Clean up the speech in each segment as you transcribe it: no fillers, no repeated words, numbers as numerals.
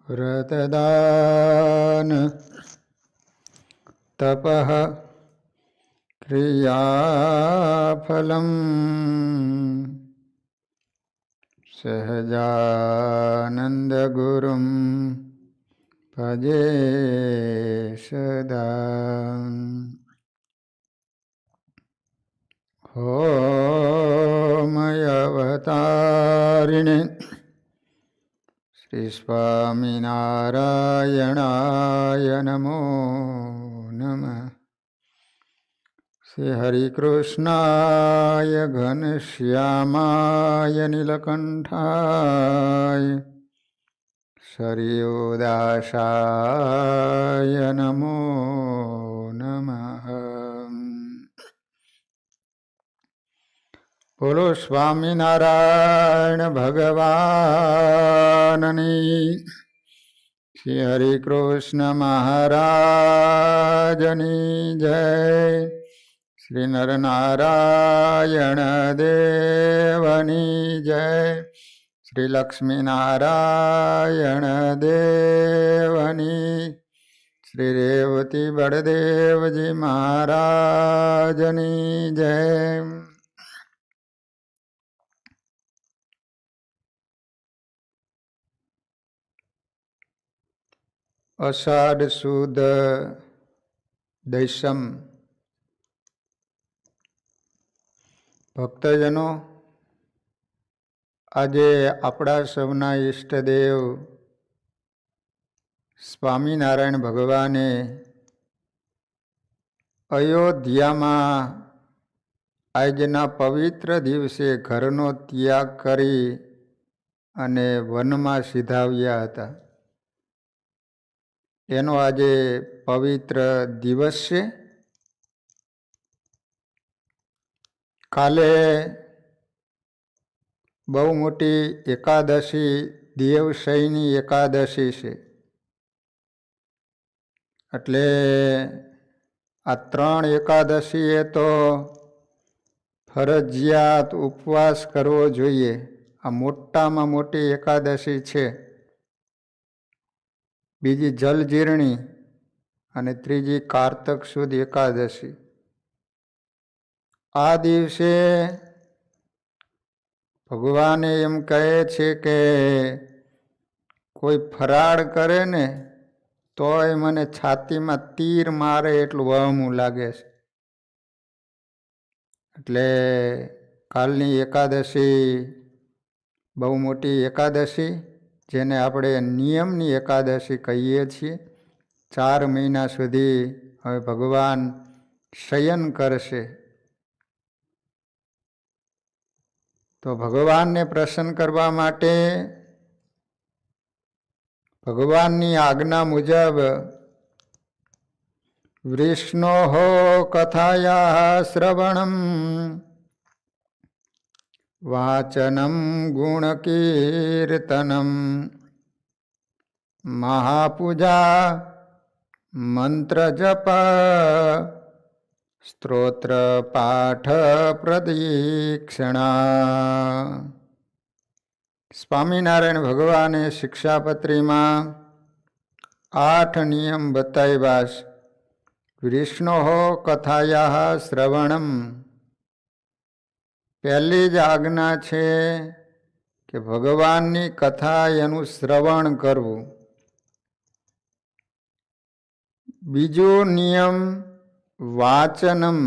વ્રતદાન તપઃ ક્રિયાફલમ સહજાનંદ ગુરુમ ભજે સદા. હોમયવતારિણે શ્રી સ્વામિનારાયણાય નમો નમઃ. શ્રી હરિકૃષ્ણાય ઘનશ્યામાય નીલકંઠાય સરયોદાસાય નમો નમઃ. બોલો સ્વામિનારાયણ ભગવાનની. શ્રી હરિકૃષ્ણ મહારાજની જય. શ્રી નરનારાયણ દેવની જય. શ્રી લક્ષ્મીનારાયણ દેવની. શ્રી રેવતી બળદેવજી મહારાજની જય. અષાઢ સુદ દૈસમ. ભક્તજનો, આજે આપણા સૌના ઈષ્ટદેવ સ્વામિનારાયણ ભગવાને અયોધ્યામાં આજના પવિત્ર દિવસે ઘરનો ત્યાગ કરી અને વનમાં સિધાવ્યા હતા. એનો આજે પવિત્ર દિવસ છે. કાલે બહુ મોટી એકાદશી, દેવશયની એકાદશી છે. એટલે આ 3 એકાદશીએ તો ફરજિયાત ઉપવાસ કરવો જોઈએ. આ મોટામાં મોટી એકાદશી છે. બીજી જલજીરણી અને ત્રીજી કારતક સુદ એકાદશી. આ દિવસે ભગવાને એમ કહે છે કે કોઈ ફરાળ કરે ને તોય મને છાતીમાં તીર મારે એટલું વહમું લાગે છે. એટલે કાલની એકાદશી બહુ મોટી એકાદશી, જેને આપણે નિયમની એકાદશી કહીએ છીએ. 4 મહિના સુધી હવે ભગવાન શયન કરશે. તો ભગવાનને પ્રસન્ન કરવા માટે ભગવાનની આજ્ઞા મુજબ વિષ્ણોઃ કથાયાઃ શ્રવણમ વાચનમ ગુણકીર્તનમ મહાપૂજા મંત્ર જપ સ્ત્રોત્ર પાઠ પ્રદીક્ષણા. સ્વામિનારાયણ ભગવાને શિક્ષાપત્રીમાં 8 નિયમ બતાવ્યા. વિષ્ણોઃ કથાયાઃ શ્રવણમ. પહેલી જ આજ્ઞા છે કે ભગવાનની કથા એનું શ્રવણ કરવું. બીજો નિયમ વાચનમ.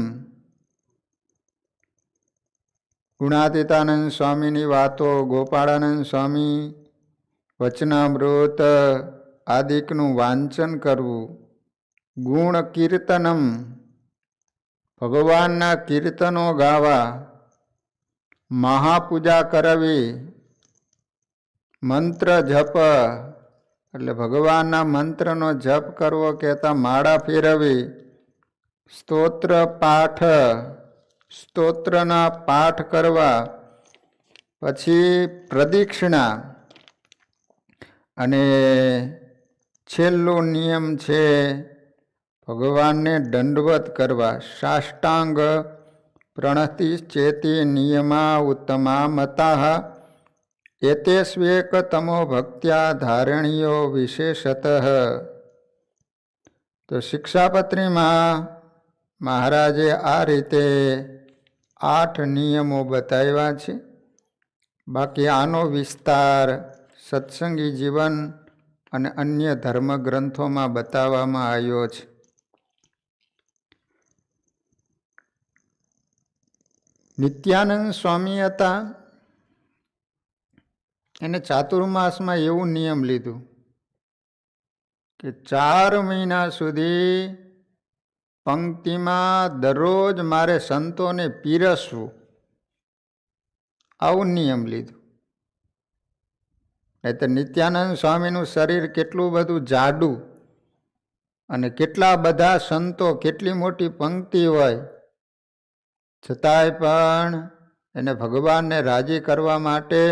ગુણાતીતાનંદ સ્વામીની વાતો, ગોપાળાનંદ સ્વામી વચનામૃત આદિકનું વાંચન કરવું. ગુણ કીર્તનમ. ભગવાનના કીર્તનો ગાવા. મહાપૂજા કરવી. મંત્ર જપ એટલે ભગવાનના મંત્રનો જપ કરવો, કહેતા માળા ફેરવી. સ્તોત્ર પાઠ, સ્તોત્રના પાઠ કરવા. પછી પ્રદક્ષિણા. અને છેલ્લો નિયમ છે ભગવાનને દંડવત કરવા. સાષ્ટાંગ પ્રણતિ ચેતી નિયમા ઉત્તમા મતા એતેષ્વેક તમો ભક્ત્યા ધારણીયો વિશેષતઃ. તો શિક્ષાપત્રીમાં મહારાજે આ રીતે 8 નિયમો બતાવ્યા છે. બાકી આનો વિસ્તાર સત્સંગી જીવન અને અન્ય ધર્મગ્રંથોમાં બતાવવામાં આવ્યો છે. નિત્યાનંદ સ્વામી હતા, એને ચાતુર્માસમાં એવું નિયમ લીધું કે 4 મહિના સુધી પંક્તિમાં દરરોજ મારે સંતોને પીરસવું, આવું નિયમ લીધું. એટલે નિત્યાનંદ સ્વામીનું શરીર કેટલું બધું જાડું અને કેટલા બધા સંતો, કેટલી મોટી પંક્તિ હોય, છતાંય પણ એને ભગવાનને રાજી કરવા માટે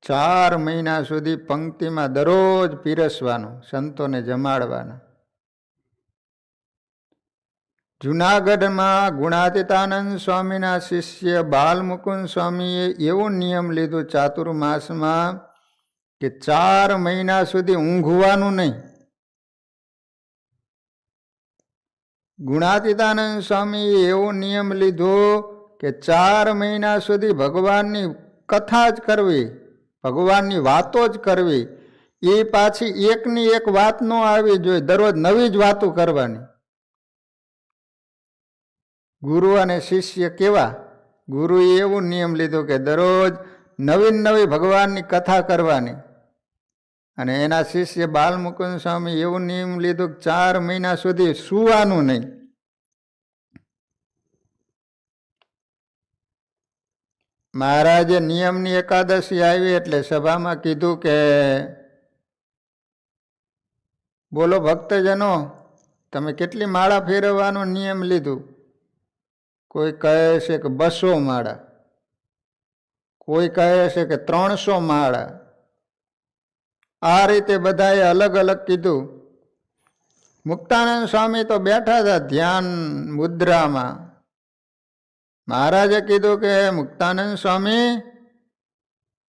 4 મહિના સુધી પંક્તિમાં દરરોજ પીરસવાનું, સંતોને જમાડવાના. જૂનાગઢમાં ગુણાતીતાનંદ સ્વામીના શિષ્ય બાલમુકુંદ સ્વામીએ એવો નિયમ લીધું ચાતુર્માસમાં કે 4 મહિના સુધી ઊંઘવાનું નહીં. ગુણાતીતાનંદ સ્વામીએ એવો નિયમ લીધો કે 4 મહિના સુધી ભગવાનની કથા જ કરવી, ભગવાનની વાતો જ કરવી. એ પાછી એકની એક વાત ન આવી જોઈએ, દરરોજ નવી જ વાતો કરવાની. ગુરુ અને શિષ્ય કેવા? ગુરુએ એવું નિયમ લીધો કે દરરોજ નવી ભગવાનની કથા કરવાની. અને એના શિષ્ય બાલમુકુંદ સ્વામી એવું નિયમ લીધું કે 4 મહિના સુધી સૂવાનું નહીં. મહારાજે નિયમની એકાદશી આવી એટલે સભામાં કીધું કે બોલો ભક્તજનો, તમે કેટલી માળા ફેરવવાનો નિયમ લીધું? કોઈ કહે છે કે 200 માળા, કોઈ કહે છે કે 300 માળા. આ રીતે બધાએ અલગ અલગ કીધું. મુક્તાનંદ સ્વામી તો બેઠા હતા ધ્યાન મુદ્રામાં. મહારાજે કીધું કે મુક્તાનંદ સ્વામી,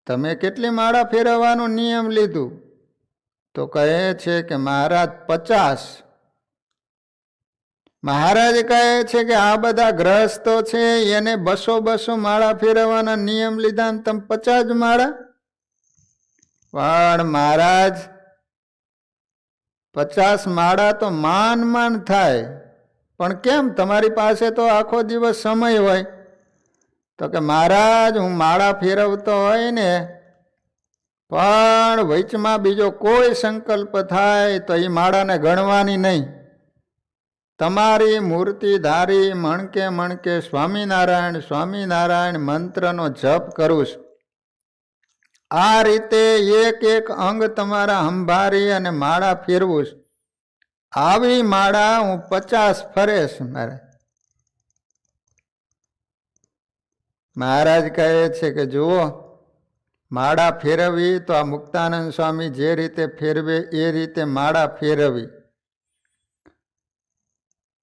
તમે કેટલી માળા ફેરવવાનું નિયમ લીધું? તો કહે છે કે મહારાજ 50. મહારાજ કહે છે કે આ બધા ગ્રહસ્થો છે એને 200 માળા ફેરવવાના નિયમ લીધા, તમે 50 માળા. પણ મહારાજ 50 માળા તો માન થાય, પણ કેમ? તમારી પાસે તો આખો દિવસ સમય હોય. તો કે મહારાજ, હું માળા ફેરવતો હોય ને, પણ વચમાં બીજો કોઈ સંકલ્પ થાય તો એ માળાને ગણવાની નહીં. તમારી મૂર્તિ ધારી મણકે મણકે સ્વામિનારાયણ સ્વામિનારાયણ મંત્રનો જપ કરું છું. આ રીતે એક અંગ તમારા સંભારી અને માળા ફેરવું છું. આવી માળા હું 50 ફરેશ. મહારાજ કહે છે કે જુઓ, માળા ફેરવી તો આ મુક્તાનંદ સ્વામી જે રીતે ફેરવે એ રીતે માળા ફેરવી.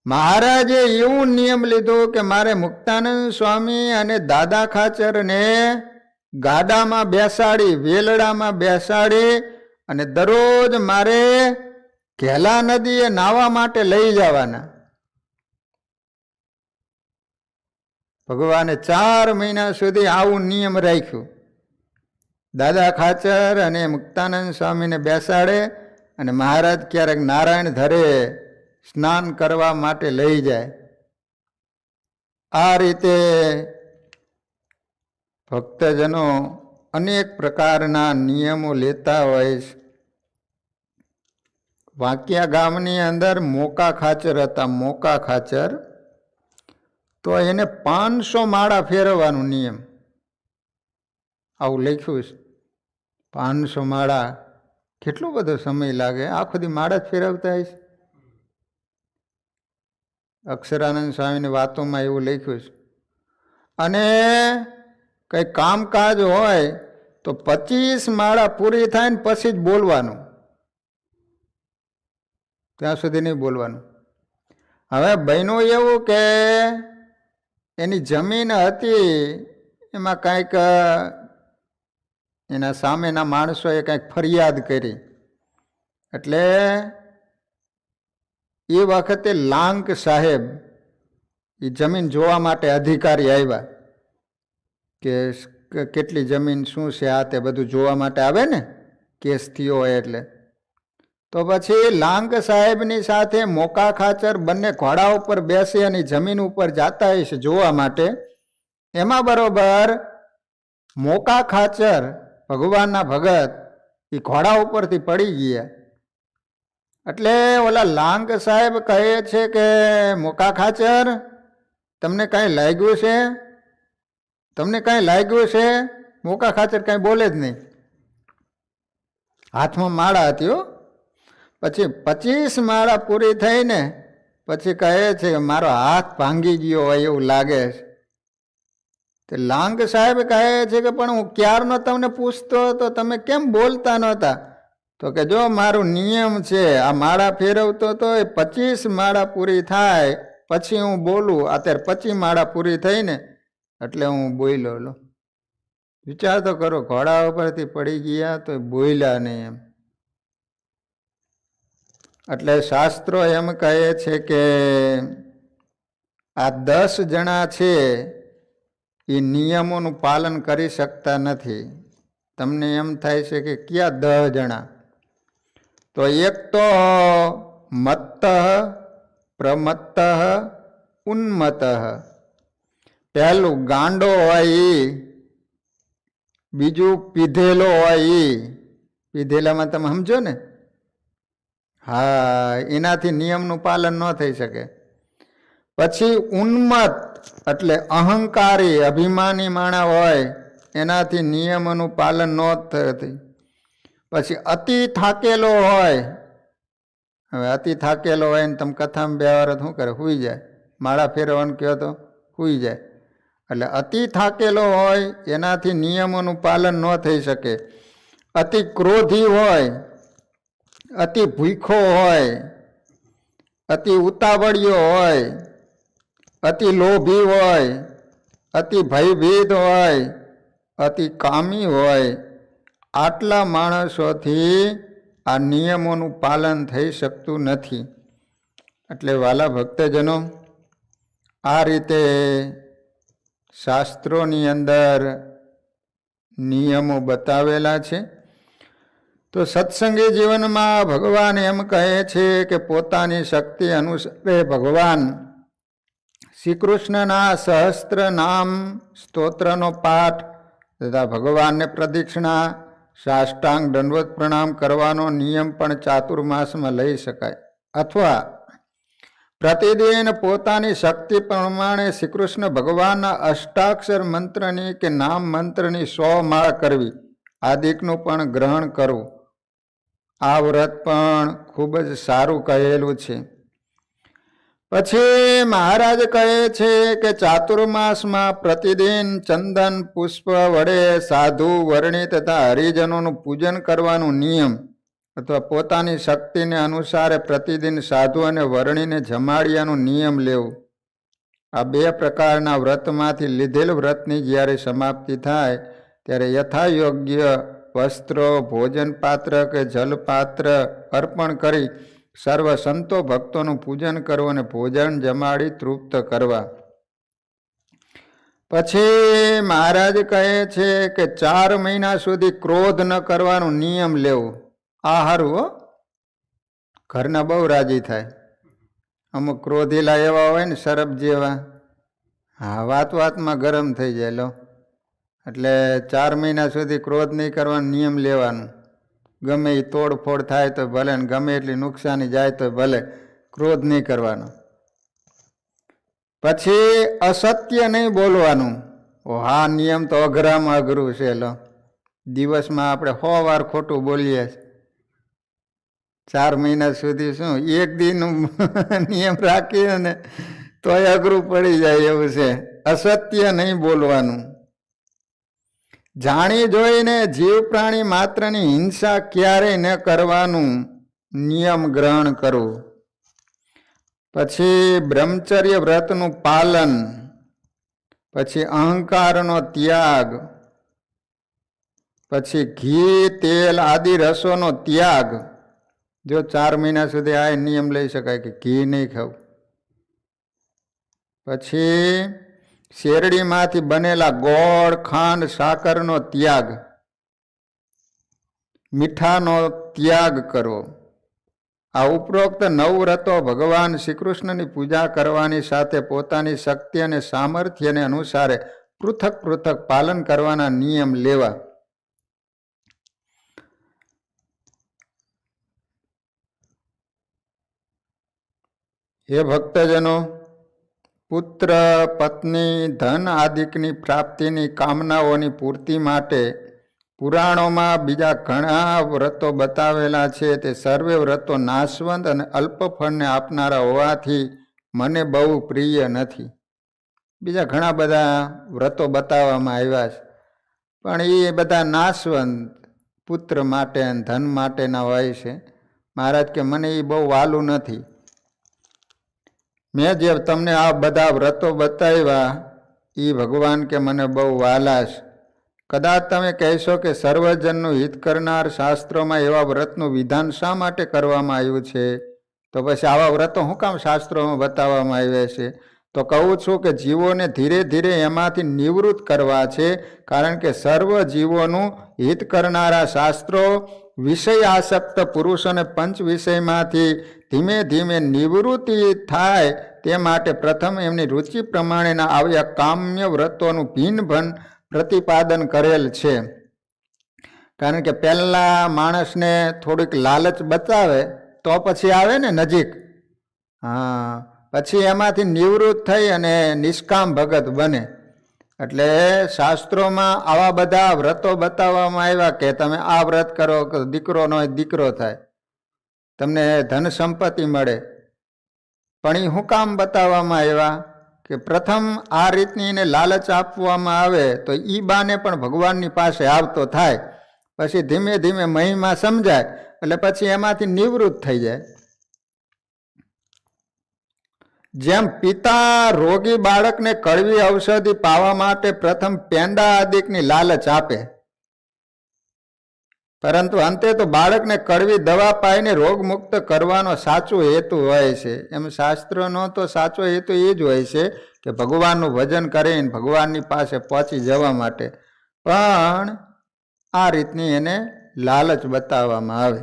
મહારાજે એવું નિયમ લીધો કે મારે મુક્તાનંદ સ્વામી અને દાદા ખાચરને ગાડામાં બેસાડી, વેલડામાં બેસાડી અને દરરોજ મારે ઘેલા નદીએ નાહવા માટે લઈ જવાના. ભગવાને 4 મહિના સુધી આવું નિયમ રાખ્યું. દાદા ખાચર અને મુક્તાનંદ સ્વામીને બેસાડે અને મહારાજ ક્યારેક નારાયણ ધરે સ્નાન કરવા માટે લઈ જાય. આ રીતે ભક્તજનો અનેક પ્રકારના નિયમો લેતા હોય છે. વાંકિયા ગામની અંદર મોકા ખાચર હતા, મોકા ખાચર. તો એને 500 માળા ફેરવવાનું નિયમ, આવું લખ્યું છે. 500 માળા કેટલો બધો સમય લાગે? આખો દી માળા જ ફેરવતા હશે. અક્ષરાનંદ સ્વામીની વાતોમાં એવું લખ્યું છે. અને કંઈ કામકાજ હોય તો 25 માળા પૂરી થાય ને પછી જ બોલવાનું, ત્યાં સુધી નહીં બોલવાનું. હવે બન્યું એવું કે એની જમીન હતી, એમાં કાંઈક એના સામેના માણસોએ કંઈક ફરિયાદ કરી, એટલે એ વખતે લાંક સાહેબ એ જમીન જોવા માટે અધિકારી આવ્યા કે કેટલી જમીન શું છે આ તે બધું જોવા માટે આવે ને, કેસ થયો હોય એટલે. તો પછી લાંક સાહેબની સાથે મોકા ખાચર બંને ઘોડા ઉપર બેસી અને જમીન ઉપર જાતા હશે જોવા માટે. એમાં બરોબર મોકા ખાચર ભગવાનના ભગત એ ઘોડા ઉપરથી પડી ગયા. એટલે ઓલા લાંક સાહેબ કહે છે કે મોકા ખાચર તમને કાંઈ લાગ્યું છે? તમને કાંઈ લાગ્યું છે? મોકા ખાચર કાંઈ બોલે જ નહીં, હાથમાં માળા હતી હો. પછી 25 માળા પૂરી થઈને પછી કહે છે કે મારો હાથ ભાંગી ગયો હોય એવું લાગે છે. તે લાંગ સાહેબ કહે છે કે પણ હું ક્યારનો તમને પૂછતો હતો, તમે કેમ બોલતા નહોતા? તો કે જો મારું નિયમ છે, આ માળા ફેરવતો તો એ 25 માળા પૂરી થાય પછી હું બોલું. અત્યારે 25 માળા પૂરી થઈને એટલે હું બોલ્યો. લો વિચાર તો કરો, ઘોડા ઉપરથી પડી ગયા તો બોલ્યા નહીં એમ. એટલે શાસ્ત્રો એમ કહે છે કે આ 10 જણા છે એ નિયમોનું પાલન કરી શકતા નથી. તમને એમ થાય છે કે ક્યાં 10 જણા? તો એક તો મત્ત, પ્રમત્ત, ઉન્મત્ત. પહેલું ગાંડો હોય, બીજું પીધેલો હોય. પીધેલામાં તમે સમજો ને? હા, એનાથી નિયમનું પાલન ન થઈ શકે. પછી ઉન્મત્ત એટલે અહંકારી અભિમાની માણા હોય, એનાથી નિયમોનું પાલન ન થતું. પછી અતિ થાકેલો હોય. હવે અતિ થાકેલો હોય ને તમે કથામાં 2 વાર શું કરે? સૂઈ જાય. માળા ફેરવવાનું કહો તો સૂઈ જાય. એટલે અતિ થાકેલો હોય એનાથી નિયમોનું પાલન ન થઈ શકે. અતિ ક્રોધી હોય, અતિ ભૂખો હોય, અતિ ઉતાવળિયો હોય, અતિ લોભી હોય, અતિ ભયભીત હોય, અતિ કામી હોય. આટલા માણસોથી આ નિયમોનું પાલન થઈ શકતું નથી. એટલે વાલા ભક્તજનો, આ રીતે શાસ્ત્રોની અંદર નિયમો બતાવેલા છે. તો સત્સંગી જીવનમાં ભગવાન એમ કહે છે કે પોતાની શક્તિ અનુસારે ભગવાન શ્રી કૃષ્ણના સહસ્ત્ર નામ સ્તોત્રનો પાઠ તથા ભગવાનને પ્રદક્ષિણા, સાષ્ટાંગ દંડવત પ્રણામ કરવાનો નિયમ પણ ચાતુર્માસમાં લઈ શકાય. અથવા પ્રતિદિન પોતાની શક્તિ પ્રમાણે શ્રી કૃષ્ણ ભગવાનના અષ્ટાક્ષર મંત્રની કે નામ મંત્રની 100 માળા કરવી આદિકનું પણ ગ્રહણ કરવું. આ વ્રત પણ ખૂબ જ સારું કહેલું છે. પછી મહારાજ કહે છે કે ચાતુર્માસમાં પ્રતિદિન ચંદન પુષ્પ વડે સાધુ વર્ણિ તથા હરિજનોનું પૂજન કરવાનું નિયમ, અથવા પોતાની શક્તિને અનુસારે પ્રતિદિન સાધુ અને વર્ણિને જમાડિયાનો નિયમ લેવું. આ 2 પ્રકારના વ્રતમાંથી લીધેલ વ્રતની જ્યારે સમાપ્તિ થાય ત્યારે યથાયોગ્ય વસ્ત્રો, ભોજન પાત્ર કે જલપાત્ર અર્પણ કરી સર્વ સંતો ભક્તોનું પૂજન કરવું અને ભોજન જમાડી તૃપ્ત કરવા. પછી મહારાજ કહે છે કે 4 મહિના સુધી ક્રોધ ન કરવાનો નિયમ લેવો. આ હારું હો, ઘરના બહુ રાજી થાય. અમુક ક્રોધીલા એવા હોય ને સરપ જેવા, હા, વાતમાં ગરમ થઈ જાય. લો એટલે 4 મહિના સુધી ક્રોધ નહીં કરવાનો નિયમ લેવાનું. ગમે એ તોડફોડ થાય તો ભલે, ને ગમે એટલી નુકસાની જાય તો ભલે, ક્રોધ નહીં કરવાનો. પછી અસત્ય નહીં બોલવાનું. હા, નિયમ તો અઘરામાં અઘરું છે. લો દિવસમાં આપણે 100 વાર ખોટું બોલીએ. 4 મહિના સુધી શું એક દિનનું નિયમ રાખીએ ને તોય અઘરું પડી જાય એવું છે. અસત્ય નહીં બોલવાનું. જાણી જોઈને જીવ પ્રાણી માત્રની હિંસા ક્યારેય ન કરવાનું નિયમ ગ્રહણ કરવું. પછી બ્રહ્મચર્ય વ્રતનું પાલન. પછી અહંકારનો ત્યાગ. પછી ઘી તેલ આદિ રસોનો ત્યાગ, જો 4 મહિના સુધી આ નિયમ લઈ શકાય કે ઘી નહીં ખાવું. પછી શેરડીમાંથી બનેલા ગોળ ખાંડ સાકરનો ત્યાગ, મીઠાનો ત્યાગ કરવો. આ ઉપરોક્ત 9 વ્રતો ભગવાન શ્રી કૃષ્ણની પૂજા કરવાની સાથે પોતાની શક્તિ અને સામર્થ્યને અનુસારે પૃથક પૃથક પાલન કરવાના નિયમ લેવા. હે ભક્તજનો, પુત્ર પત્ની ધન આદિકની પ્રાપ્તિની કામનાઓની પૂર્તિ માટે પુરાણોમાં બીજા ઘણા વ્રતો બતાવેલા છે. તે સર્વે વ્રતો નાશવંત અને અલ્પ ફળને આપનારા હોવાથી મને બહુ પ્રિય નથી. બીજા ઘણા બધા વ્રતો બતાવવામાં આવ્યા છે, પણ એ બધા નાશવંત પુત્ર માટે અને ધન માટેના હોય છે. મહારાજ કે મને એ બહુ વાલું નથી. મેં જે તમને આ બધા વ્રતો બતાવ્યા એ ભગવાન કે મને બહુ વાલા છે. કદાચ તમે કહેશો કે સર્વજનનું હિત કરનાર શાસ્ત્રોમાં એવા વ્રતનું વિધાન શા માટે કરવામાં આવ્યું છે? તો પછી આવા વ્રતો શું કામ શાસ્ત્રોમાં બતાવવામાં આવ્યા છે? તો કહું છું કે જીવોને ધીરે ધીરે એમાંથી નિવૃત્ત કરવા છે. કારણ કે સર્વ જીવોનું હિત કરનારા શાસ્ત્રો વિષય આસક્ત પુરુષોને પંચ વિષયમાંથી ધીમે ધીમે નિવૃત્તિ થાય તે માટે પ્રથમ એમની રુચિ પ્રમાણેના આવ્યા કામ્ય વ્રતોનું ભિન્ન પ્રતિપાદન કરેલ છે. કારણ કે પહેલાં માણસને થોડીક લાલચ બતાવે તો પછી આવે ને નજીક, પછી એમાંથી નિવૃત્ત થઈ અને નિષ્કામ ભગત બને. એટલે શાસ્ત્રોમાં આવા બધા વ્રતો બતાવવામાં આવ્યા કે તમે આ વ્રત કરો કે દીકરો નો દીકરો થાય, તમને ધન સંપત્તિ મળે. પણ એ શું કામ બતાવવામાં આવ્યા? કે પ્રથમ આ રીતની એને લાલચ આપવામાં આવે તો ઈ બાને પણ ભગવાનની પાસે આવતો થાય. પછી ધીમે ધીમે મહિમા સમજાય એટલે પછી એમાંથી નિવૃત્ત થઈ જાય. જેમ પિતા રોગી બાળકને કડવી ઔષધિ પાવા માટે પ્રથમ પેંડા આદિકની લાલચ આપે, પરંતુ અંતે તો બાળકને કડવી દવા પાઈને રોગ મુક્ત કરવાનો સાચો હેતુ હોય છે. એમ શાસ્ત્રનો તો સાચો હેતુ એ જ હોય છે કે ભગવાનનું ભજન કરીને ભગવાનની પાસે પહોંચી જવા માટે. પણ આ રીતની એને લાલચ બતાવવામાં આવે.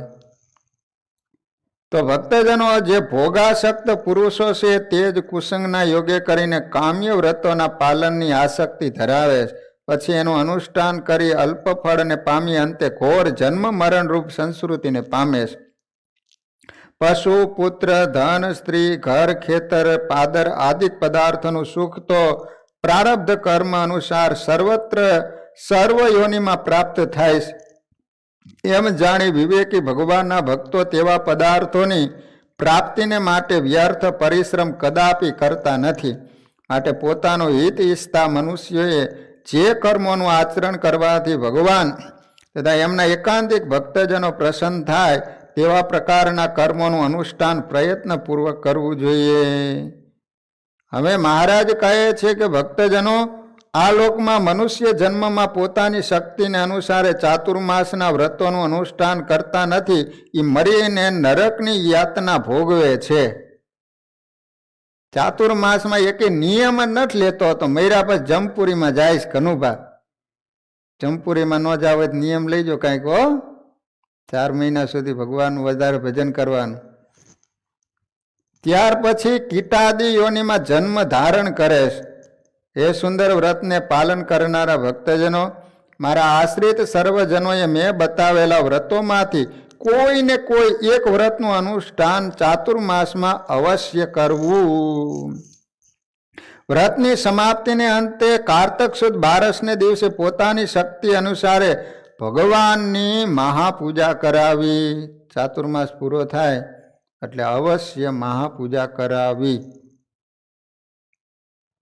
તો ભક્તજનો, જે ભોગાસક્ત પુરુષો છે તે જ કુસંગના યોગે કરીને કામ્ય વ્રતોના પાલનની આસક્તિ ધરાવે છે. પછી એનું અનુષ્ઠાન કરી અલ્પ ફળને પામી અંતે ઘોર જન્મ મરણ રૂપ સંસ્કૃતિને પામે છે. પશુ પુત્ર ધન સ્ત્રી ઘર ખેતર પાદર આદિ પદાર્થોનું સુખ તો પ્રારબ્ધ કર્મ અનુસાર સર્વત્ર સર્વ યોનિમાં પ્રાપ્ત થાય છે. એમ જાણી વિવેકી ભગવાનના ભક્તો તેવા પદાર્થોની પ્રાપ્તિને માટે વ્યર્થ પરિશ્રમ કદાપી કરતા નથી. માટે પોતાનું હિત ઈચ્છતા મનુષ્યોએ જે કર્મોનું આચરણ કરવાથી ભગવાન તથા એમના એકાંતિક ભક્તજનો પ્રસન્ન થાય તેવા પ્રકારના કર્મોનું અનુષ્ઠાન પ્રયત્નપૂર્વક કરવું જોઈએ. હવે મહારાજ કહે છે કે ભક્તજનો, આ લોકમાં મનુષ્ય જન્મમાં પોતાની શક્તિને અનુસારે ચાતુર્માસના વ્રતોનું અનુષ્ઠાન કરતા નથી. એ મરીને નરકની યાતના ભોગવે છે. ચાતુર્માસમાં એકે નિયમ જ નથી લેતો તો મર્યા પછી જમપુરીમાં જાય છે. કનુભા, જમપુરીમાં ન જાવ તો નિયમ લઈજો કાંઈક. 4 મહિના સુધી ભગવાનનું વધારે ભજન કરવાનું. ત્યાર પછી કીટાદી યોનિમાં જન્મ ધારણ કરે છે. એ સુંદર વ્રતને પાલન કરનારા ભક્તજનો, મારા આશ્રિત સર્વજનોએ મેં બતાવેલા વ્રતોમાંથી કોઈને કોઈ એક વ્રતનું અનુષ્ઠાન ચાતુર્માસમાં અવશ્ય કરવું. વ્રતની સમાપ્તિને અંતે કારતક સુદ 12ને દિવસે પોતાની શક્તિ અનુસારે ભગવાનની મહાપૂજા કરાવી. ચાતુર્માસ પૂરો થાય એટલે અવશ્ય મહાપૂજા કરાવી.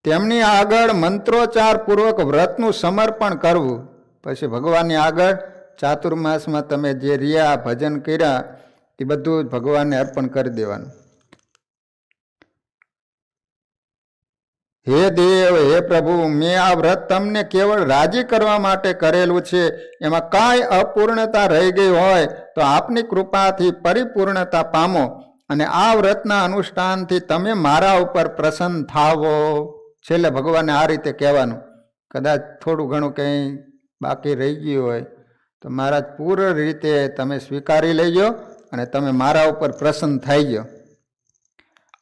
તેમની આગળ મંત્રોચ્ચાર પૂર્વક વ્રતનું સમર્પણ કરવું. પછી ભગવાનની આગળ ચાતુર્માસમાં તમે જે રહ્યા ભજન કર્યા એ બધું ભગવાનને અર્પણ કરી દેવાનું. હે દેવ, હે પ્રભુ, મેં આ વ્રત તમને કેવળ રાજી કરવા માટે કરેલું છે. એમાં કાંઈ અપૂર્ણતા રહી ગઈ હોય તો આપની કૃપાથી પરિપૂર્ણતા પામો અને આ વ્રતના અનુષ્ઠાનથી તમે મારા ઉપર પ્રસન્ન થાવો. છેલ્લે ભગવાનને આ રીતે કહેવાનું. કદાચ થોડું ઘણું કંઈ બાકી રહી ગયું હોય તો મહારાજ પૂર્ણ રીતે તમે સ્વીકારી લેજો અને તમે મારા ઉપર પ્રસન્ન થઈ ગયો.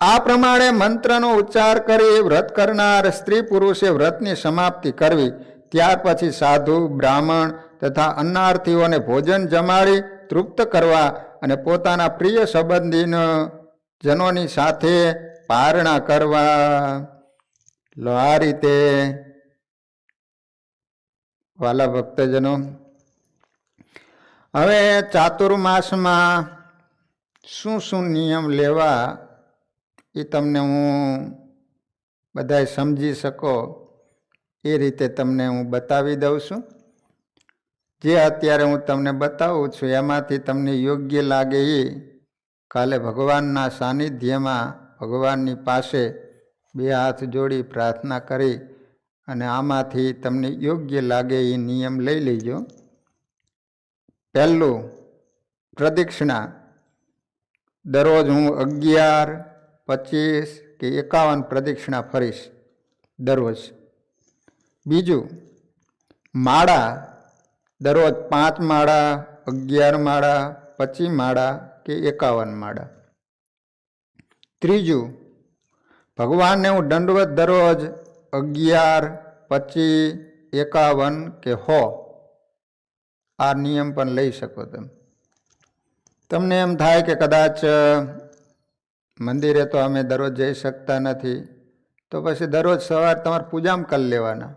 આ પ્રમાણે મંત્રનો ઉચ્ચાર કરી વ્રત કરનાર સ્ત્રી પુરુષે વ્રતની સમાપ્તિ કરવી. ત્યાર પછી સાધુ, બ્રાહ્મણ તથા અન્નાર્થીઓને ભોજન જમાડી તૃપ્ત કરવા અને પોતાના પ્રિય સંબંધીજનોની સાથે પારણા કરવા. આ રીતે વાલા ભક્તજનો, હવે ચાતુર્માસમાં શું શું નિયમ લેવા એ તમને હું બધાય સમજી શકો એ રીતે તમને હું બતાવી દઉં છું. જે અત્યારે હું તમને બતાવું છું એમાંથી તમને યોગ્ય લાગે એ કાલે ભગવાનના સાનિધ્યમાં ભગવાનની પાસે બે હાથ જોડી પ્રાર્થના કરી અને આમાંથી તમને યોગ્ય લાગે એ નિયમ લઈ લેજો. પહેલું, પ્રદક્ષિણા. દરરોજ હું 11, 25 કે 51 પ્રદક્ષિણા ફરીશ દરરોજ. બીજું, માળા. દરરોજ 5 માળા, 11 માળા, 25 માળા કે 51 માળા. ત્રીજું, ભગવાનને હું દંડવત દરરોજ 11, 25, 51 કે 100 આ નિયમ પણ લઈ શકો તમે. તમને એમ થાય કે કદાચ મંદિરે તો અમે દરરોજ જઈ શકતા નથી, તો પછી દરરોજ સવાર તમારે પૂજામાં કરી લેવાના.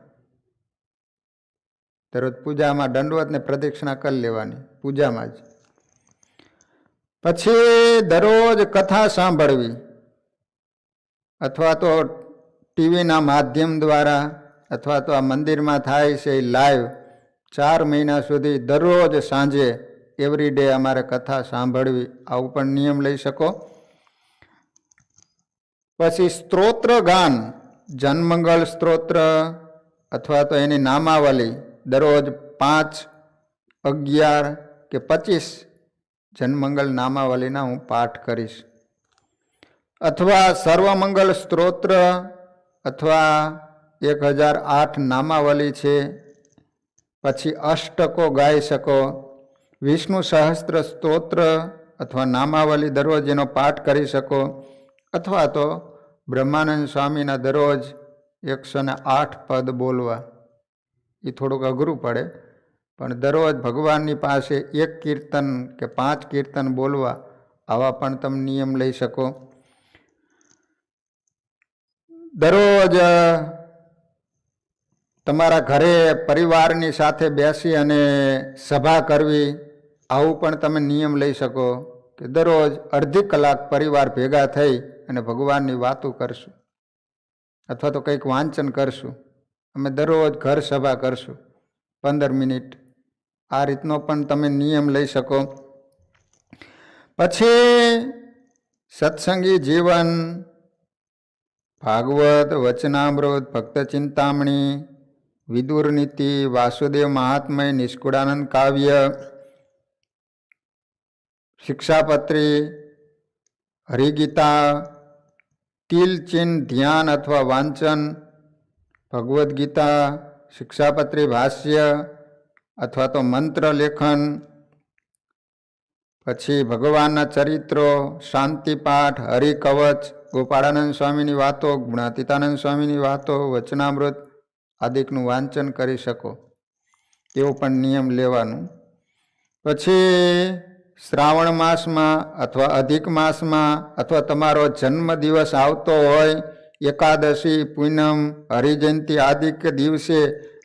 દરરોજ પૂજામાં દંડવત ને પ્રદક્ષિણા કરી લેવાની પૂજામાં જ. પછી દરરોજ કથા સાંભળવી અથવા તો ટીવીના માધ્યમ દ્વારા અથવા તો આ મંદિરમાં થાય છે લાઈવ 4 મહિના સુધી દરરોજ સાંજે એવરી ડે અમારે કથા સાંભળવી. આવું પણ નિયમ લઈ શકો. પછી સ્ત્રોત્ર ગાન, જન્મંગલ સ્ત્રોત્ર અથવા તો એની નામાવલી દરરોજ 5, 11 કે 25 જન્મંગલ નામાવલીના હું પાઠ કરીશ. અથવા સર્વમંગલ સ્ત્રોત્ર અથવા 1008 નામાવલી છે. પછી અષ્ટકો ગાઈ શકો. વિષ્ણુ સહસ્ત્ર સ્તોત્ર અથવા નામાવલી દરરોજ એનો પાઠ કરી શકો. અથવા તો બ્રહ્માનંદ સ્વામીના દરરોજ 108 પદ બોલવા. એ થોડુંક અઘરું પડે, પણ દરરોજ ભગવાનની પાસે 1 કીર્તન કે 5 કીર્તન બોલવા. આવા પણ તમે નિયમ લઈ શકો. દરરોજ તમારા ઘરે પરિવારની સાથે બેસી અને સભા કરવી. આવું પણ તમે નિયમ લઈ શકો કે દરરોજ અડધી કલાક પરિવાર ભેગા થઈ અને ભગવાનની વાતો કરશું અથવા તો કંઈક વાંચન કરશું. અમે દરરોજ ઘર સભા કરશું 15 મિનિટ. આ રીતનો પણ તમે નિયમ લઈ શકો. પછી સત્સંગી જીવન, ભાગવત, વચનામૃત, ભક્ત ચિંતામણી, વિદુર નીતિ, વાસુદેવ મહાત્મય, નિષ્કુળાનંદ કાવ્ય, શિક્ષાપત્રી, હરિગીતા, તિલચિહ્ન ધ્યાન અથવા વાંચન, ભગવદ્ ગીતા, શિક્ષાપત્રી ભાષ્ય અથવા તો મંત્ર લેખન, પછી ભગવાનના ચરિત્રો, શાંતિપાઠ, હરિકવચ, ગોપાળાનંદ સ્વામીની વાતો, ગુણાતીતાનંદ સ્વામીની વાતો, વચનામૃત આદિકનું વાંચન કરી શકો. એવો પણ નિયમ લેવાનું. પછી શ્રાવણ માસમાં અથવા અધિક માસમાં અથવા તમારો જન્મદિવસ આવતો હોય, એકાદશી, પૂનમ, હરિજયંતિ આદિક દિવસે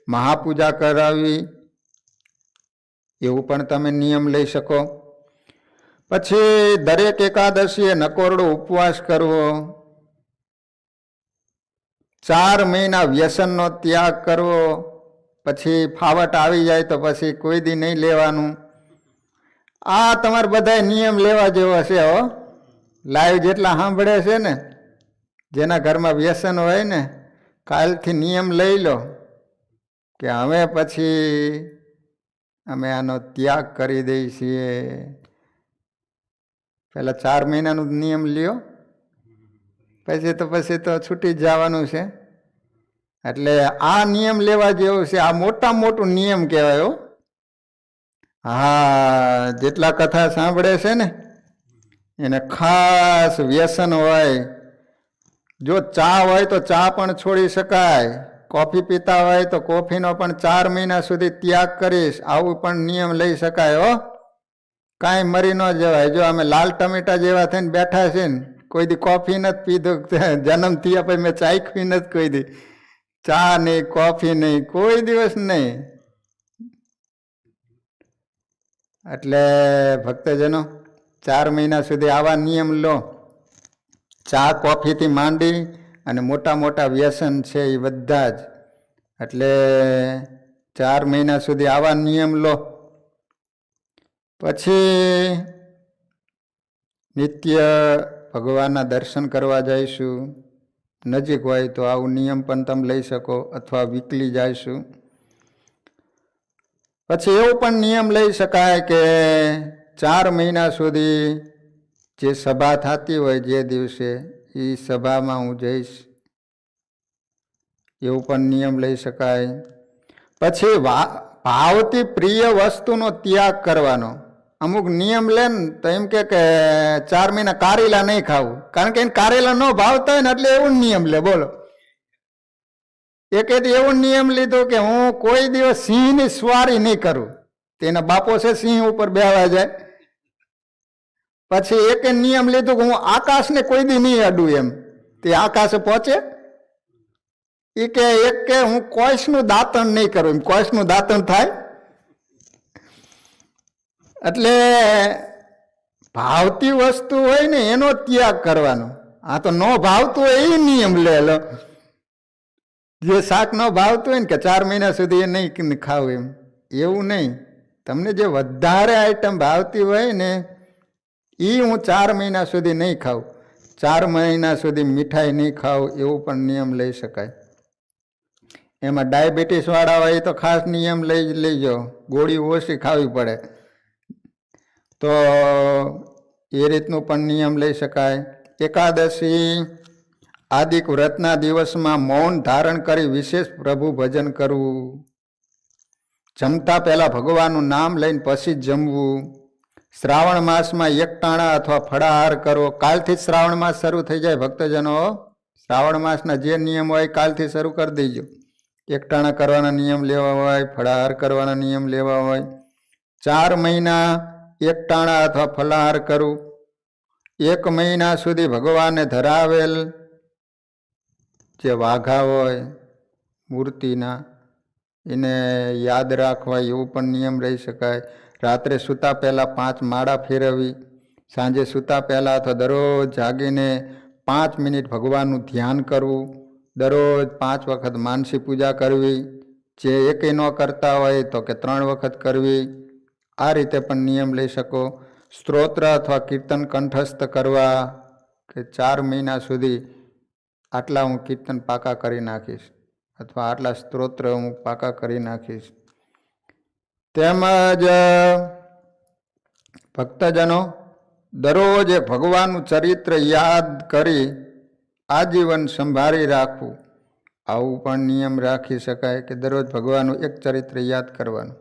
મહાપૂજા કરાવવી. એવું પણ તમે નિયમ લઈ શકો. પછી દરેક એકાદશીએ નકોરડો ઉપવાસ કરવો. 4 મહિના વ્યસનનો ત્યાગ કરવો. પછી ફાવટ આવી જાય તો પછી કોઈ દી નહીં લેવાનું. આ તમારે બધા નિયમ લેવા જેવો છે હો. લાઈવ જેટલા સાંભળે છે ને, જેના ઘરમાં વ્યસન હોય ને કાલથી નિયમ લઈ લો કે હવે પછી અમે આનો ત્યાગ કરી દઈએ છીએ. પહેલાં 4 મહિનાનો નિયમ લ્યો, પછી તો છૂટી જ જવાનું છે. એટલે આ નિયમ લેવા જેવું છે. આ મોટા મોટું નિયમ કહેવાય. હા, જેટલા કથા સાંભળે છે ને એને ખાસ વ્યસન હોય. જો ચા હોય તો ચા પણ છોડી શકાય, કોફી પીતા હોય તો કોફીનો પણ 4 મહિના સુધી ત્યાગ કરીશ, આવું પણ નિયમ લઈ શકાય. કાંઈ મરી ન જવાય. જો અમે લાલ ટમેટા જેવા થઈને બેઠા છે ને, કોઈ દી કોફી નથી પીધું, જન્મ થયા પછી મેં ચાખ્યું નથી કોઈ દી. ચા નહીં, કોફી નહીં, કોઈ દિવસ નહીં. એટલે ભક્તજનો 4 મહિના સુધી આવા નિયમ લો. ચા કોફીથી માંડી અને મોટા મોટા વ્યસન છે એ બધા જ. એટલે 4 મહિના સુધી આવા નિયમ લો. પછી નિત્ય ભગવાનના દર્શન કરવા જઈશું. નજીક હોય તો આવું નિયમ પણ તમે લઈ શકો, અથવા વીકલી જઈશું. પછી એવું પણ નિયમ લઈ શકાય કે 4 મહિના સુધી જે સભા થતી હોય જે દિવસે, એ સભામાં હું જઈશ, એવું પણ નિયમ લઈ શકાય. પછી ભાવથી પ્રિય વસ્તુનો ત્યાગ કરવાનો. અમુક નિયમ લે ને તો એમ કે 4 મહિના કારેલા નહીં ખાવું, કારણ કે એને કારેલા ન ભાવતા હોય ને એટલે એવું નિયમ લે. બોલો, એકે એવું નિયમ લીધો કે હું કોઈ દિવસ સિંહની સવારી નહીં કરું. તેના બાપો છે સિંહ ઉપર બેહવા જાય. પછી એક નિયમ લીધો કે હું આકાશને કોઈ દી નહીં અડું. એમ તે આકાશે પહોંચે. એ કે એક કે હું કોઈનું દાંતણ નહીં કરું. એમ કોઈનું દાંતણ થાય. એટલે ભાવતી વસ્તુ હોય ને એનો ત્યાગ કરવાનો. આ તો ન ભાવતું હોય એ નિયમ લે લો. જે શાક ન ભાવતું હોય ને કે 4 મહિના સુધી એ નહીં ખાવું, એમ એવું નહીં. તમને જે વધારે આઈટમ ભાવતી હોય ને એ હું 4 મહિના સુધી નહીં ખાઉં, 4 મહિના સુધી મીઠાઈ નહીં ખાવું, એવું પણ નિયમ લઈ શકાય. એમાં ડાયાબિટીસ વાળા હોય તો ખાસ નિયમ લઈ લેજો, ગોળી ઓછી ખાવી પડે. તો એ રીતનું પણ નિયમ લઈ શકાય. એકાદશી આદિક વ્રતના દિવસમાં મૌન ધારણ કરી વિશેષ પ્રભુ ભજન કરવું. જમતા પહેલા ભગવાનનું નામ લઈને પછી જ જમવું. શ્રાવણ માસમાં એકટાણા અથવા ફળાહાર કરવો. કાલથી જ શ્રાવણ માસ શરૂ થઈ જાય ભક્તજનો. શ્રાવણ માસના જે નિયમ હોય કાલથી શરૂ કરી દેજો. એકટાણા કરવાના નિયમ લેવા હોય, ફળાહાર કરવાના નિયમ લેવા હોય. 4 મહિના એકટાણા અથવા ફલાહાર કરવું. 1 મહિના સુધી ભગવાનને ધરાવેલ જે વાઘા હોય મૂર્તિના, એને યાદ રાખવા, એવું પણ નિયમ રહી શકાય. રાત્રે સૂતા પહેલાં 5 માળા ફેરવવી. સાંજે સૂતા પહેલાં અથવા દરરોજ જાગીને 5 મિનિટ ભગવાનનું ધ્યાન કરવું. દરરોજ 5 વખત માનસી પૂજા કરવી. જે એકેય ન કરતા હોય તો કે 3 વખત કરવી. આ રીતે પણ નિયમ લઈ શકો. સ્તોત્ર અથવા કીર્તન કંઠસ્થ કરવા કે 4 મહિના સુધી આટલા હું કીર્તન પાકા કરી નાખીશ, અથવા આટલા સ્તોત્ર હું પાકા કરી નાખીશ. તેમજ ભક્તજનો દરરોજ ભગવાનનું ચરિત્ર યાદ કરી આજીવન સંભાળી રાખવું, આવું પણ નિયમ રાખી શકાય કે દરરોજ ભગવાનનું એક ચરિત્ર યાદ કરવાનું.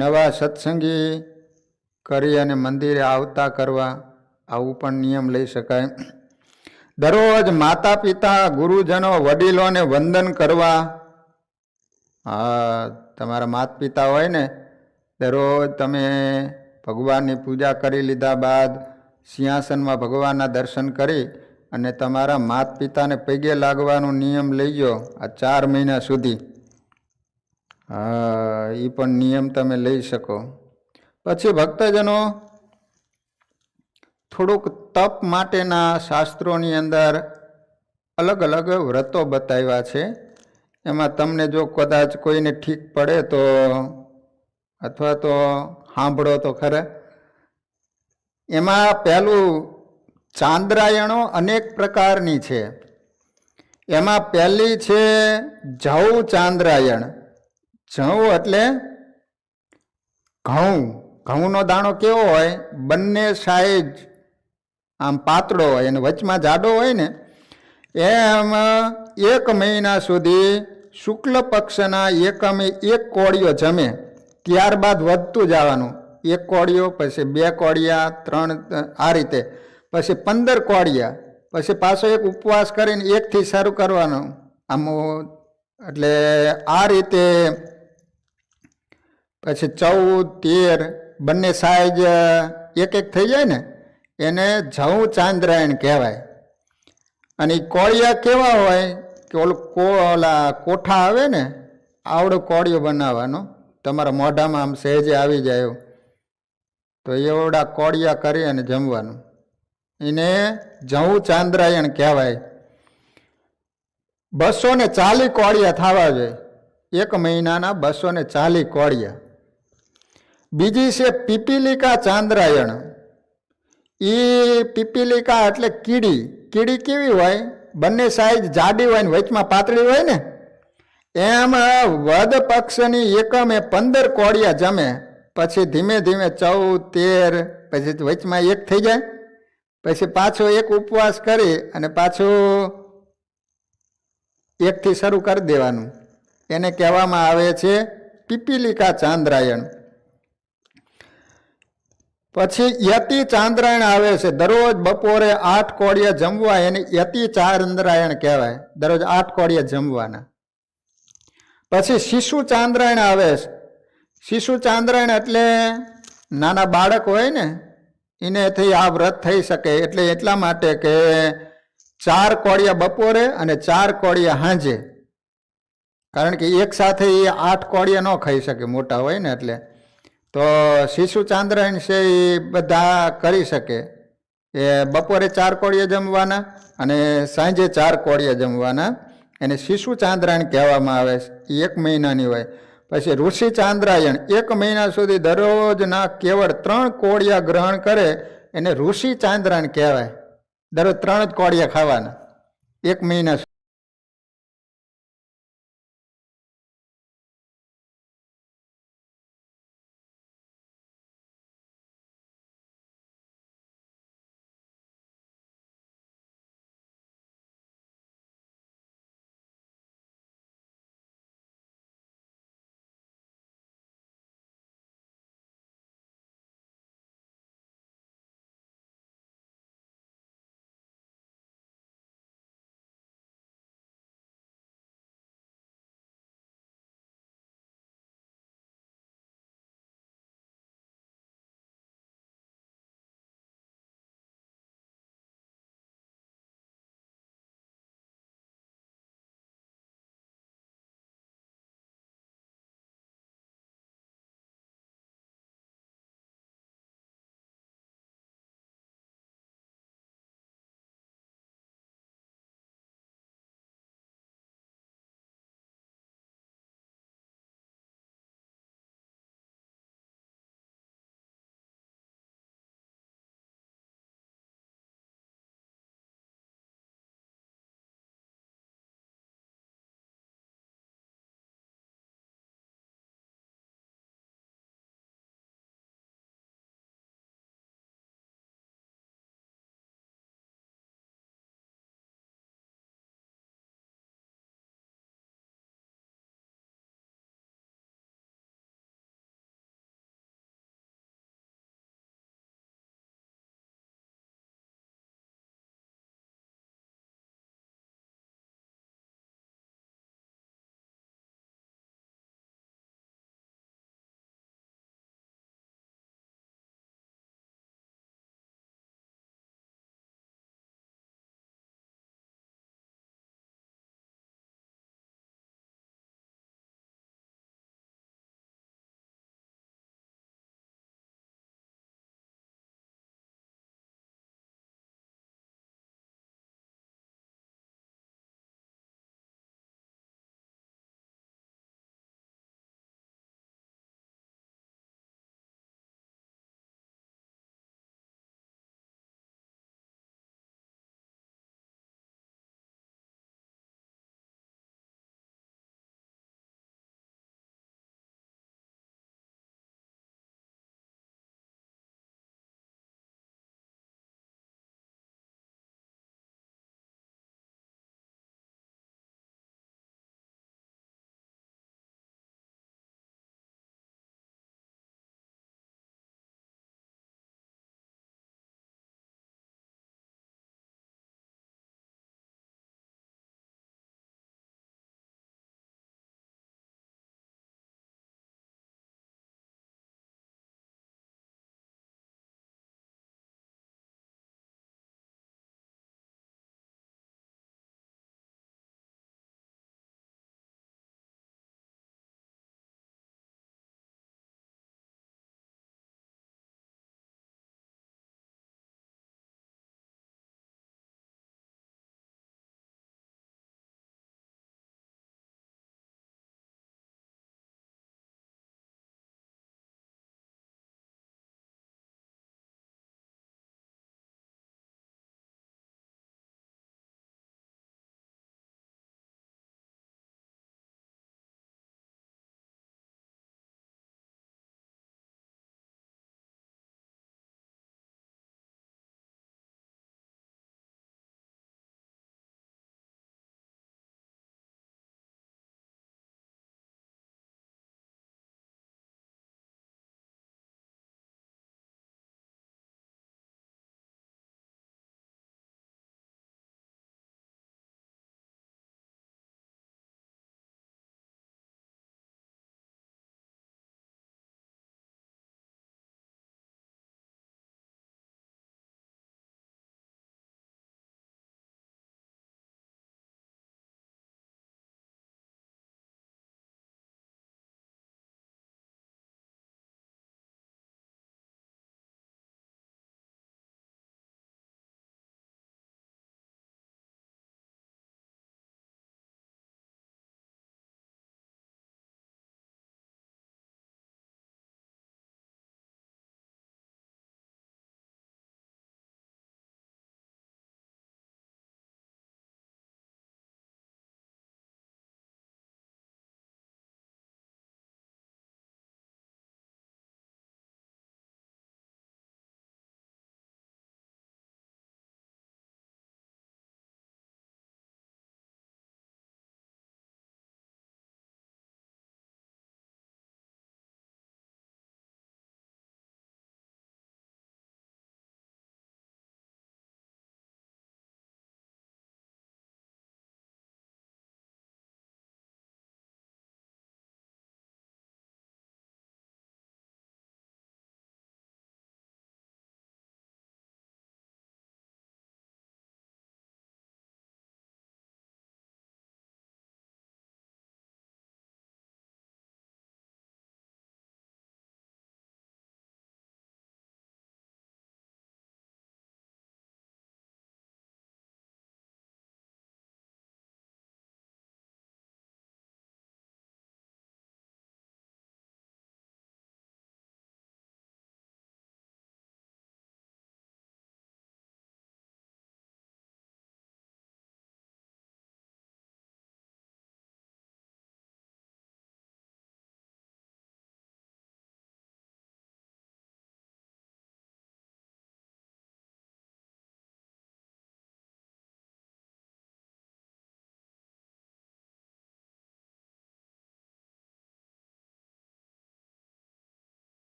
નવા સત્સંગી કરી અને મંદિરે આવતા કરવા, આવું પણ નિયમ લઈ શકાય. દરરોજ માતા પિતા, ગુરુજનો, વડીલોને વંદન કરવા. હા, તમારા માતા પિતા હોય ને, દરરોજ તમે ભગવાનની પૂજા કરી લીધા બાદ સિંહાસનમાં ભગવાનના દર્શન કરી અને તમારા માતા પિતાને પગે લાગવાનો નિયમ લઈજો આ 4 મહિના સુધી. હા, એ પણ નિયમ તમે લઈ શકો. પછી ભક્તજનો થોડુંક તપ માટેના શાસ્ત્રોની અંદર અલગ અલગ વ્રતો બતાવ્યા છે. એમાં તમને જો કદાચ કોઈને ઠીક પડે તો, અથવા તો સાંભળો તો ખરા. એમાં પહેલું ચાંદ્રાયણો અનેક પ્રકારની છે. એમાં પહેલી છે જવ ચાંદ્રાયણ. જવ એટલે ઘઉં. ઘઉંનો દાણો કેવો હોય? બંને સાઈઝ આમ પાતળો હોય અને વચમાં જાડો હોય ને, એમ 1 મહિના સુધી શુક્લ પક્ષના એકમે 1 કોળિયો જમે. ત્યારબાદ વધતું જવાનું, 1 કોળિયો, પછી 2 કોળિયા, 3, આ રીતે, પછી 15 કોળિયા, પછી પાછો એક ઉપવાસ કરીને 1 થી શરૂ કરવાનું. આમ એટલે આ રીતે પછી 14, 13 બંને સાઈઝ 1-1 થઈ જાય ને, એને જવ ચાંદ્રાયણ કહેવાય. અને એ કોળિયા કેવા હોય કે ઓલા કોઠા આવે ને, આવડો કોળિયો બનાવવાનો, તમારા મોઢામાં આમ સહેજે આવી જાય તો એવડા કોળિયા કરી અને જમવાનું. એને જવ ચાંદ્રાયણ કહેવાય. 240 કોળિયા થવા જોઈએ, 1 મહિનાના 240 કોળિયા. બીજી છે પીપીલિકા ચાંદ્રાયણ. એ પીપીલિકા એટલે કીડી. કીડી કેવી હોય? બંને સાઈઝ જાડી હોય ને વચમાં પાતળી હોય ને, એમ વદ પક્ષની એકમે 15 કોળિયા જમે. પછી ધીમે ધીમે 14, 13, પછી વચમાં 1 થઈ જાય, પછી પાછો 1 ઉપવાસ કરી અને પાછું 1 થી શરૂ કરી દેવાનું. એને કહેવામાં આવે છે પીપીલિકા ચાંદ્રાયણ. પછી યતિ ચાંદ્રાયણ આવે છે. દરરોજ બપોરે 8 કોળિયા જમવા, એને યતિ ચાંદ્રાયણ કહેવાય. દરરોજ 8 કોળિયા જમવાના. પછી શિશુ ચાંદ્રાયણ આવે છે. શિશુ ચાંદ્રાયણ એટલે નાના બાળક હોય ને, એનેથી આ વ્રત થઈ શકે. એટલે એટલા માટે કે 4 કોળિયા બપોરે અને 4 કોળિયા સાંજે. કારણ કે એક સાથે એ 8 કોળિયા ન ખાઈ શકે, મોટા હોય ને એટલે. તો શિશુ ચાંદ્રાયણ છે એ બધા કરી શકે. એ બપોરે 4 કોળિયા જમવાના અને સાંજે 4 કોળિયા જમવાના. એને શિશુ ચાંદ્રાયણ કહેવામાં આવે છે. એ 1 મહિનાની હોય. પછી ઋષિ ચાંદ્રાયણ 1 મહિના સુધી દરરોજના કેવળ 3 કોળિયા ગ્રહણ કરે, એને ઋષિ ચાંદ્રાયણ કહેવાય. દરરોજ 3 જ કોળિયા ખાવાના 1 મહિના.